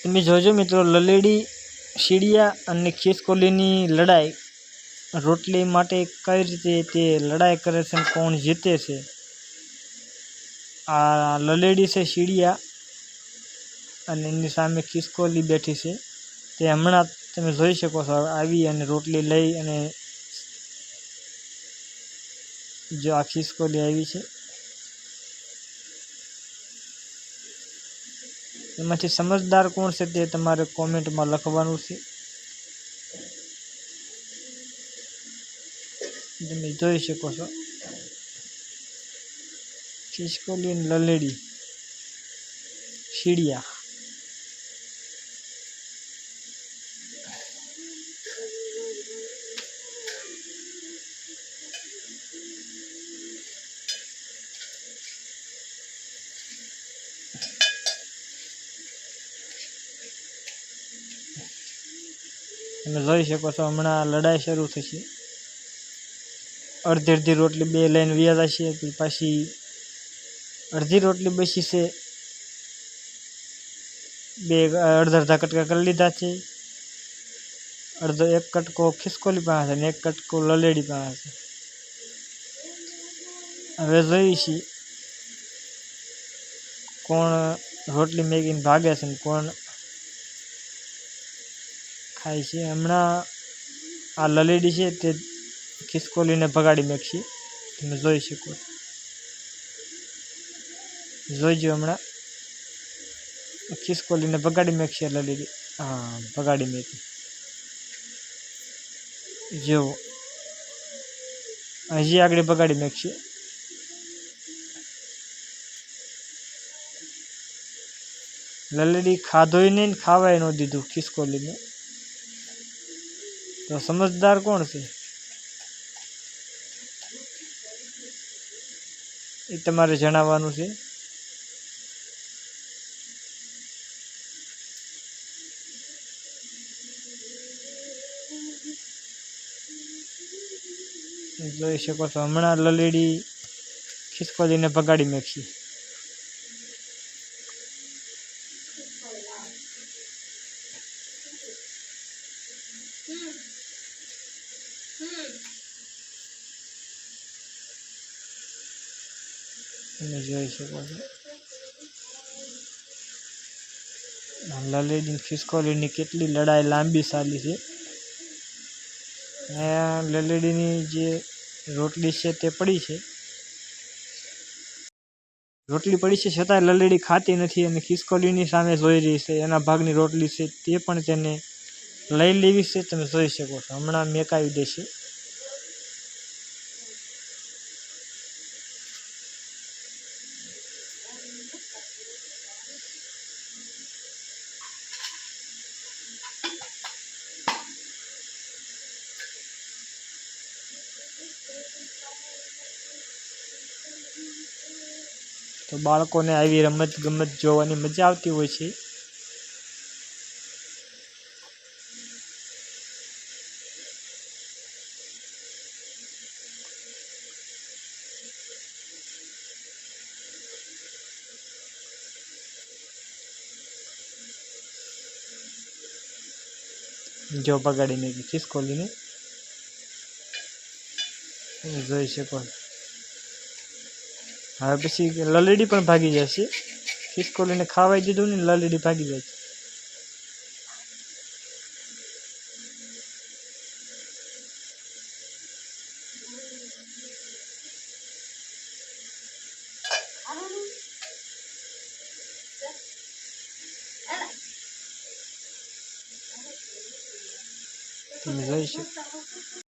તમે જોજો મિત્રો, લલેડી, શીડિયા અને ખિસકોલીની લડાઈ રોટલી માટે કઈ રીતે તે લડાઈ કરે છે અને કોણ જીતે છે। આ લલેડી છે શીડિયા અને એની સામે ખિસકોલી બેઠી છે। તે હમણાં તમે જોઈ શકો છો આવી અને રોટલી લઈ અને જો આ ખિસકોલી આવી છે। એમાંથી સમજદાર કોણ છે તે તમારે કોમેન્ટમાં લખવાનું છે। તમે જોઈ શકો છો ખિસકોલી અને લલેડી, શીડિયા। તમે જોઈ શકો છો હમણાં લડાઈ શરૂ થશે। અડધી અડધી રોટલી બે લઈને વ્યા જશે, પછી અડધી રોટલી બચી છે, બે અડધા અડધા કટકા કરી લીધા છે। અડધો એક કટકો ખિસકોલી પાસે અને એક કટકો લલેડી પાસે છે। હવે જોઈ છીએ કોણ રોટલી મેકીને ભાગે છે ને કોણ ખાય છે। હમણાં આ લલેડી છે તે ખિસકોલીને ભગાડી નાખશે। તમે જોઈ શકો, જોઈજો હમણાં ખિસકોલીને ભગાડી નાખશે લલેડી। હા, ભગાડી નાખી। જો હજી આગળ ભગાડી નાખશે। લલેડી ખાધોય નહીં, ખાવાય ન દીધું ખિસકોલીને। તો સમજદાર કોણ છે એ તમારે જણાવવાનું છે। જોઈ શકો છો હમણાં લલેડી ખિસકોલીને ભગાડી નાખશે। તમે જોઈ શકો છો લલેડી ખિસકોલીની કેટલી લડાઈ લાંબી ચાલી છે। લલેડીની જે રોટલી છે તે પડી છે, રોટલી પડી છે છતાં લલેડી ખાતી નથી અને ખિસકોલીની સામે જોઈ રહી છે। એના ભાગની રોટલી છે તે પણ તેને લઈ લેવી છે। તમે જોઈ શકો છો હમણાં મેકાવી દેશે। તો બાળકોને આવી રમત ગમત જોવાની મજા આવતી હોય છે। જો ભગાડી નાખી ખિસકોલીને, જોઈ શકો। હવે પછી લલેડી પણ ભાગી જશે। ખિસકોલીને ખાવાઈ દીધું ને લલેડી ભાગી જાય છે। તમે જોઈ શકો।